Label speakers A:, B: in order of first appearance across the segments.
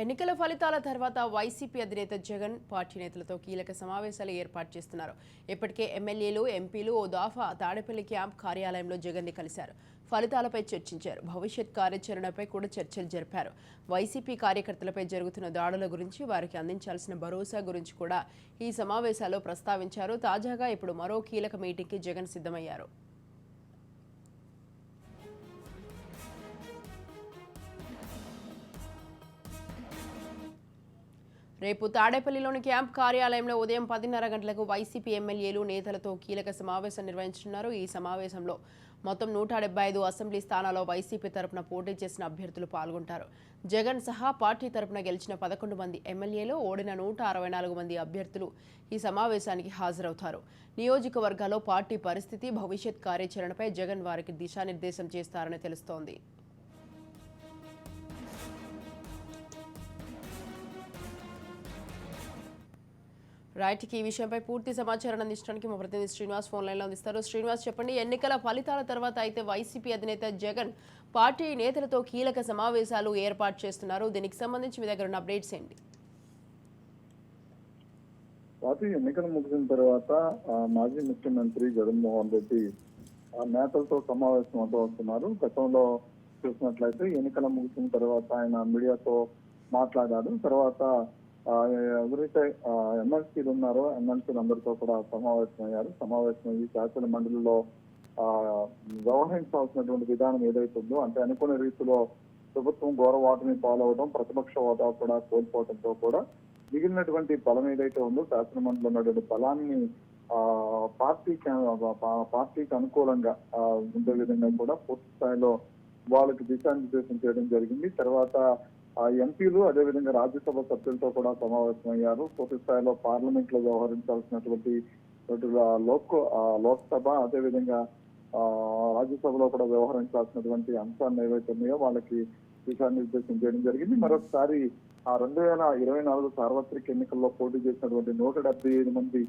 A: ఎన్నికల ఫలితాల తర్వాత వైసీపీ అధినేత జగన్ పార్టీ నేతలతో కీలక సమావేశాలు ఏర్పాటు చేస్తున్నారు. ఇప్పటికే ఎమ్మెల్యేలు, ఎంపీలు ఓ దఫా తాడేపల్లి క్యాంప్ కార్యాలయంలో జగన్ని కలిశారు. ఫలితాలపై చర్చించారు. భవిష్యత్ కార్యాచరణపై కూడా చర్చలు జరిపారు. వైసీపీ కార్యకర్తలపై జరుగుతున్న దాడుల గురించి, వారికి అందించాల్సిన భరోసా గురించి కూడా ఈ సమావేశాల్లో ప్రస్తావించారు. తాజాగా ఇప్పుడు మరో కీలక మీటింగ్కి జగన్ సిద్ధమయ్యారు. రేపు తాడేపల్లిలోని క్యాంప్ కార్యాలయంలో ఉదయం 10:30 గంటలకు వైసీపీ ఎమ్మెల్యేలు, నేతలతో కీలక సమావేశం నిర్వహించనున్నారు. ఈ సమావేశంలో మొత్తం 175 అసెంబ్లీ స్థానాల్లో వైసీపీ తరపున పోటీ చేసిన అభ్యర్థులు పాల్గొంటారు. జగన్ సహా పార్టీ తరపున గెలిచిన 11 మంది ఎమ్మెల్యేలు, ఓడిన 164 మంది అభ్యర్థులు ఈ సమావేశానికి హాజరవుతారు. నియోజకవర్గాల్లో పార్టీ పరిస్థితి, భవిష్యత్ కార్యాచరణపై జగన్ వారికి దిశానిర్దేశం చేస్తారని తెలుస్తోంది. రైట్, ఈ విషయంపై పూర్తి సమాచారం అందించడానికి మా ప్రతినిధి శ్రీనివాస్ ఫోన్ లైన్లో అందిస్తారు. శ్రీనివాస్, చెప్పండి. ఎన్నికల ఫలితాల తర్వాత అయితే వైసీపీ అధినేత జగన్ పార్టీ నేతలతో కీలక సమావేశాలు ఏర్పాటు చేస్తున్నారు. దీనికి సంబంధించి మీ దగ్గర ఉన్న అప్డేట్స్ ఏంటి?
B: పార్టీ ఎన్నికలు ముగిసిన తర్వాత మాజీ ముఖ్యమంత్రి జగన్మోహన్ రెడ్డి నేతలతో సమావేశం అవుతూ వస్తున్నారు. గతంలో చూసినట్లయితే ఎన్నికల ముగిసిన తర్వాత ఆయన మీడియాతో మాట్లాడారు. తర్వాత ఎవరైతే ఎమ్మెల్సీలు ఉన్నారో ఎమ్మెల్సీలు అందరితో కూడా సమావేశమయ్యారు. సమావేశమయ్యి శాసన మండలిలో వ్యవహరించాల్సినటువంటి విధానం ఏదైతే ఉందో, అంటే అనుకునే రీతిలో ప్రభుత్వం ఘోరవాటిని పాలవడం, ప్రతిపక్ష హోదా కూడా కోల్పోవడంతో కూడా మిగిలినటువంటి బలం ఏదైతే ఉందో శాసన మండలిలో ఉన్నటువంటి బలాన్ని పార్టీకి అనుకూలంగా ఉండే విధంగా కూడా పూర్తి స్థాయిలో వాళ్ళకి దిశానిర్దేశం చేయడం జరిగింది. తర్వాత ఎంపీలు అదేవిధంగా రాజ్యసభ సభ్యులతో కూడా సమావేశమయ్యారు. పూర్తి స్థాయిలో పార్లమెంట్ లో వ్యవహరించాల్సినటువంటి లోక్సభ అదేవిధంగా రాజ్యసభలో కూడా వ్యవహరించాల్సినటువంటి అంశాన్ని ఏవైతే ఉన్నాయో వాళ్ళకి దిశానిర్దేశం చేయడం జరిగింది. మరొకసారి 2024 సార్వత్రిక ఎన్నికల్లో పోటీ చేసినటువంటి 175 మంది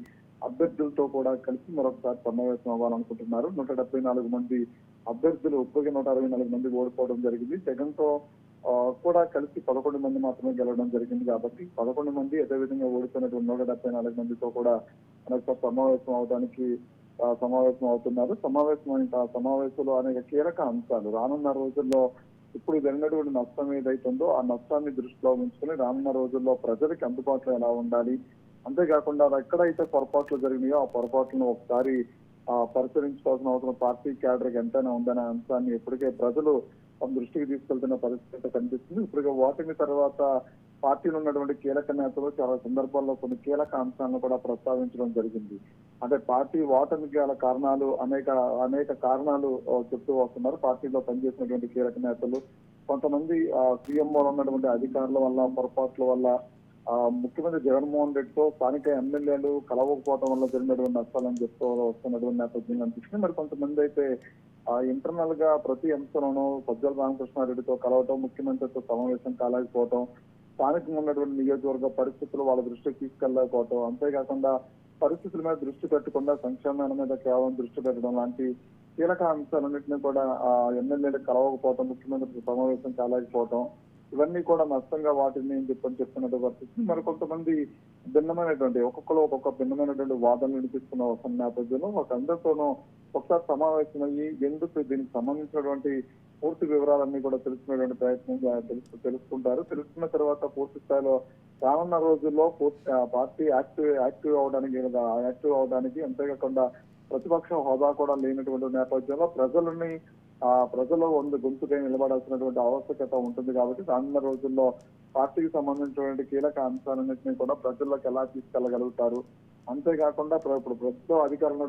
B: అభ్యర్థులతో కూడా కలిసి మరొకసారి సమావేశం అవ్వాలనుకుంటున్నారు. 174 మంది అభ్యర్థులు ఇప్పటికే 164 మంది ఓడిపోవడం జరిగింది. జగన్ తో కూడా కలిసి 11 మంది మాత్రమే గెలవడం జరిగింది. కాబట్టి 11 మంది అదేవిధంగా ఓడిపోయినటువంటి 174 మందితో కూడా మనకు సమావేశం అవుతున్నారు. సమావేశంలో అనేక కీలక అంశాలు, రానున్న రోజుల్లో ఇప్పుడు జరిగినటువంటి నష్టం ఏదైతుందో ఆ నష్టాన్ని దృష్టిలో ఉంచుకుని రానున్న రోజుల్లో ప్రజలకి అందుబాటులో ఎలా ఉండాలి, అంతేకాకుండా ఎక్కడైతే పొరపాట్లు జరిగినాయో ఆ పొరపాట్లను ఒకసారి పరిశీలించుకోవాల్సిన అవసరం పార్టీ క్యాడర్కి ఎంతైనా ఉందనే అంశాన్ని ఇప్పటికే ప్రజలు తమ దృష్టికి తీసుకెళ్తున్న పరిస్థితి కనిపిస్తుంది. ఇప్పటికే ఓటమి తర్వాత పార్టీలో ఉన్నటువంటి కీలక నేతలు చాలా సందర్భాల్లో కొన్ని కీలక అంశాలను కూడా ప్రస్తావించడం జరిగింది. అంటే పార్టీ ఓటమికి గల కారణాలు అనేక కారణాలు చెప్తూ వస్తున్నారు. పార్టీలో పనిచేసినటువంటి కీలక నేతలు కొంతమంది సీఎంఓలో ఉన్నటువంటి అధికారుల వల్ల, పొరపాట్ల వల్ల, ముఖ్యమంత్రి జగన్మోహన్ రెడ్డితో స్థానిక ఎమ్మెల్యేలు కలవకపోవడం వల్ల జరిగినటువంటి నష్టాలని చెప్తూ వస్తున్నటువంటి నేపథ్యం కనిపిస్తుంది. మరి కొంతమంది అయితే ఇంటర్నల్ గా ప్రతి అంశంలోనూ సజ్జల రామకృష్ణారెడ్డితో కలవటం, ముఖ్యమంత్రితో సమావేశం కాలేకపోవటం, స్థానికంగా ఉన్నటువంటి నియోజకవర్గ పరిస్థితులు వాళ్ళ దృష్టికి తీసుకెళ్లకపోవటం, అంతేకాకుండా పరిస్థితుల మీద దృష్టి పెట్టకుండా సంక్షేమాల మీద కేవలం దృష్టి పెట్టడం లాంటి కీలక అంశాలన్నింటినీ కూడా ఎమ్మెల్యేలకు కలవకపోవటం, ముఖ్యమంత్రితో సమావేశం కాలేకపోవటం, ఇవన్నీ కూడా నష్టంగా వాటిని చెప్తున్నట్టు పరిస్థితి. మరి కొంతమంది ఒక్కొక్కరు ఒక్కొక్క భిన్నమైనటువంటి వాదనలు వినిపిస్తున్న ఒక నేపథ్యంలో అందరితోనూ ఒకసారి సమావేశమయ్యి ఎందుకు దీనికి సంబంధించినటువంటి పూర్తి వివరాలన్నీ కూడా తెలుసుకునేటువంటి ప్రయత్నం తెలుసుకుంటారు. తెలుసుకున్న తర్వాత పూర్తి స్థాయిలో రానున్న రోజుల్లో పార్టీ యాక్టివ్ అవడానికి అంతేకాకుండా ప్రతిపక్ష హోదా కూడా లేనటువంటి నేపథ్యంలో ప్రజలు గొంతుకై నిలబడాల్సినటువంటి ఆవశ్యకత ఉంటుంది. కాబట్టి రానున్న రోజుల్లో పార్టీకి సంబంధించినటువంటి కీలక అంశాలన్నింటినీ కూడా ప్రజల్లోకి ఎలా తీసుకెళ్లగలుగుతారు, అంతేకాకుండా ఇప్పుడు ప్రస్తుతం అధికారంలో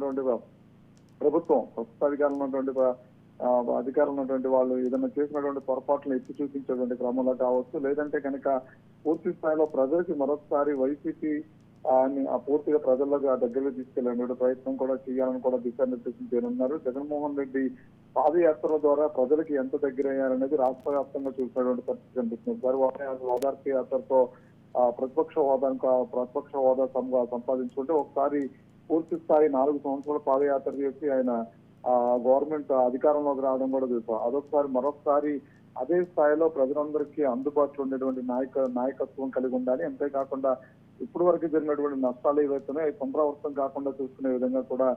B: ఉన్నటువంటి వాళ్ళు ఏదైనా చేసినటువంటి పొరపాట్లను ఎత్తి చూపించేటువంటి క్రమంలో కావచ్చు, లేదంటే కనుక పూర్తి స్థాయిలో ప్రజలకి మరొకసారి వైసీపీ పూర్తిగా ప్రజల్లోకి దగ్గరగా తీసుకెళ్లేటువంటి ప్రయత్నం కూడా చేయాలని కూడా దిశానిర్దేశం చేయనున్నారు. జగన్మోహన్ రెడ్డి పాదయాత్ర ద్వారా ప్రజలకి ఎంత దగ్గర అయ్యారనేది రాష్ట్ర వ్యాప్తంగా చూసినటువంటి పరిస్థితి కనిపిస్తుంది. ఓదార్పు యాత్రతో ప్రతిపక్ష హోదా సంపాదించుకుంటే ఒకసారి పూర్తి స్థాయి 4 సంవత్సరాల పాదయాత్ర చేసి ఆయన గవర్నమెంట్ అధికారంలోకి రావడం కూడా చూసాం. మరొకసారి అదే స్థాయిలో ప్రజలందరికీ అందుబాటులో ఉండేటువంటి నాయకత్వం కలిగి ఉండాలి. అంతేకాకుండా ఇప్పుడు వరకు జరిగినటువంటి నష్టాలు ఏవైతున్నాయో అవి పునరావృతం కాకుండా చూసుకునే విధంగా కూడా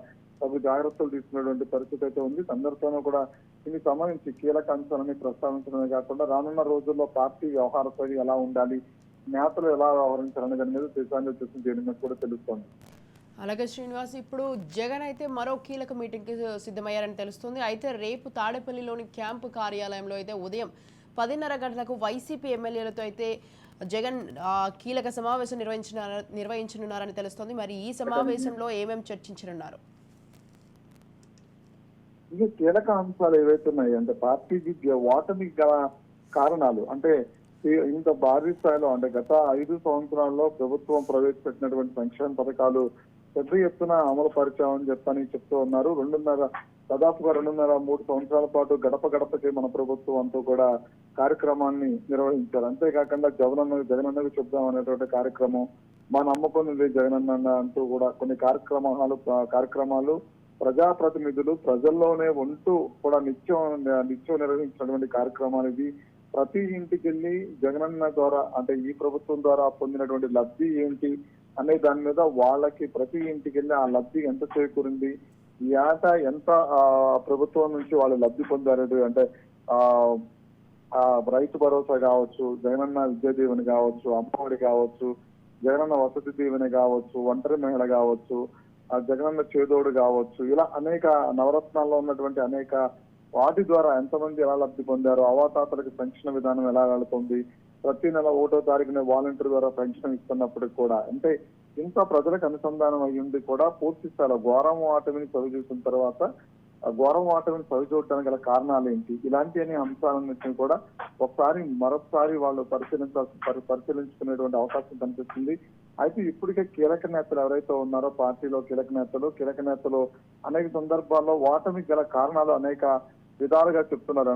B: తగు జాగ్రత్తలు తీసుకునేటువంటి పరిస్థితి అయితే ఉంది. అందరితోనూ కూడా దీనికి సంబంధించి కీలక అంశాలని ప్రస్తావించడమే కాకుండా రానున్న రోజుల్లో పార్టీ వ్యవహార శైలి ఎలా ఉండాలి, నేతలు ఎలా వ్యవహరించాలనే దాని మీద దేశాన్ని చర్చ చేయడం కూడా తెలుస్తోంది.
A: అలాగే శ్రీనివాస్, ఇప్పుడు జగన్ అయితే మరో కీలక మీటింగ్కి సిద్ధమయ్యారని తెలుస్తుంది. అయితే రేపు తాడేపల్లిలోని క్యాంపు కార్యాలయంలో అయితే ఉదయం 10:30 గంటలకు వైసీపీ ఎమ్మెల్యేలతో అయితే జగన్ కీలక సమావేశం నిర్వహించనున్నారని తెలుస్తోంది. మరి ఈ సమావేశంలో ఏమేమి చర్చించనున్నారు?
B: ఇక కీలక అంశాలు ఏవైతే ఉన్నాయి అంటే పార్టీకి ఓటమి గల కారణాలు అంటే ఇంత భారీ స్థాయిలో అంటే గత 5 సంవత్సరాల్లో ప్రభుత్వం ప్రవేశపెట్టినటువంటి సంక్షేమ పథకాలు పెద్ద ఎత్తున అమలు పరిచామని చెప్తూ ఉన్నారు. దాదాపుగా 2.5-3 సంవత్సరాల పాటు గడప గడపకి మన ప్రభుత్వం అంతా కూడా కార్యక్రమాన్ని నిర్వహించారు. అంతేకాకుండా జగనన్నకు చెప్దాం అనేటువంటి కార్యక్రమం, మా నమ్మకం ఉంది జగనన్న అంటూ కూడా కొన్ని కార్యక్రమాలు ప్రజాప్రతినిధులు ప్రజల్లోనే ఉంటూ కూడా నిత్యం నిర్వహించినటువంటి కార్యక్రమాలు ఇది. ప్రతి ఇంటికి వెళ్ళి జగనన్న ద్వారా అంటే ఈ ప్రభుత్వం ద్వారా పొందినటువంటి లబ్ధి ఏంటి అనే దాని మీద వాళ్ళకి ప్రతి ఇంటికి వెళ్ళి ఆ లబ్ధి ఎంత చేకూరింది, ఈ ఏటా ఎంత ప్రభుత్వం నుంచి వాళ్ళు లబ్ధి పొందారు అంటే రైతు భరోసా కావచ్చు, జగనన్న విద్యా దీవెన కావచ్చు, అమ్మఒడి కావచ్చు, జగనన్న వసతి దీవెన కావచ్చు, ఒంటరి మహిళ కావచ్చు, జగనన్న చేదోడు కావచ్చు, ఇలా అనేక నవరత్నాల్లో ఉన్నటువంటి అనేక వాటి ద్వారా ఎంతమంది ఎలా లబ్ధి పొందారు, అవాతాతలకు పెన్షన్ విధానం ఎలా వెళుతుంది, ప్రతి నెల 1వ తారీఖున వాలంటీర్ ద్వారా పెన్షన్ ఇస్తున్నప్పటికి కూడా అంటే ఇంత ప్రజలకు అనుసంధానం అయ్యింది కూడా పూర్తి స్థాయిలో ఘోరం వాటమిని చదువు చూసిన తర్వాత ఘోరం వాటమిని చదువు చూడటానికి గల కారణాలు ఏంటి, ఇలాంటి అనే అంశాలన్నింటినీ కూడా మరొకసారి వాళ్ళు పరిశీలించుకునేటువంటి అవకాశం కనిపిస్తుంది. అయితే ఇప్పటికే కీలక నేతలు ఎవరైతే ఉన్నారో పార్టీలో కీలక నేతలు అనేక సందర్భాల్లో వాటమి గల కారణాలు అనేక విధాలుగా చెప్తున్నారు.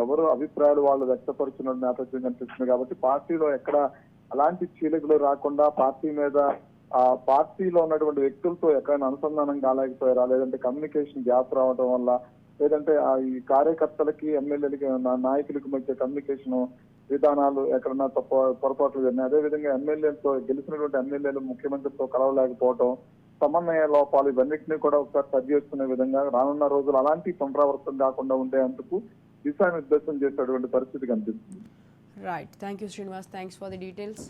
B: ఎవరు అభిప్రాయాలు వాళ్ళు వ్యక్తపరుచిన నేపథ్యం కనిపిస్తుంది. కాబట్టి పార్టీలో ఎక్కడ అలాంటి చీలికలు రాకుండా పార్టీలో ఉన్నటువంటి వ్యక్తులతో ఎక్కడైనా అనుసంధానం కాలేకపోయారా, లేదంటే కమ్యూనికేషన్ గ్యాప్ రావడం వల్ల, లేదంటే ఈ కార్యకర్తలకి ఎమ్మెల్యేలకి నాయకులకి మధ్య కమ్యూనికేషన్ విధానాలు ఎక్కడన్నా పొరపాట్లు జరిగినాయి. అదేవిధంగా గెలిచినటువంటి ఎమ్మెల్యేలు ముఖ్యమంత్రితో కలవలేకపోవడం, సమన్వయ లోపాలు, ఇవన్నింటినీ కూడా ఒకసారి సరి చేసుకునే విధంగా రానున్న రోజులు అలాంటి పునరావృతం కాకుండా ఉండేందుకు దిశానిర్దేశం చేసేటువంటి పరిస్థితి కనిపిస్తుంది.
A: Right, thank you Srinivas, thanks for the details.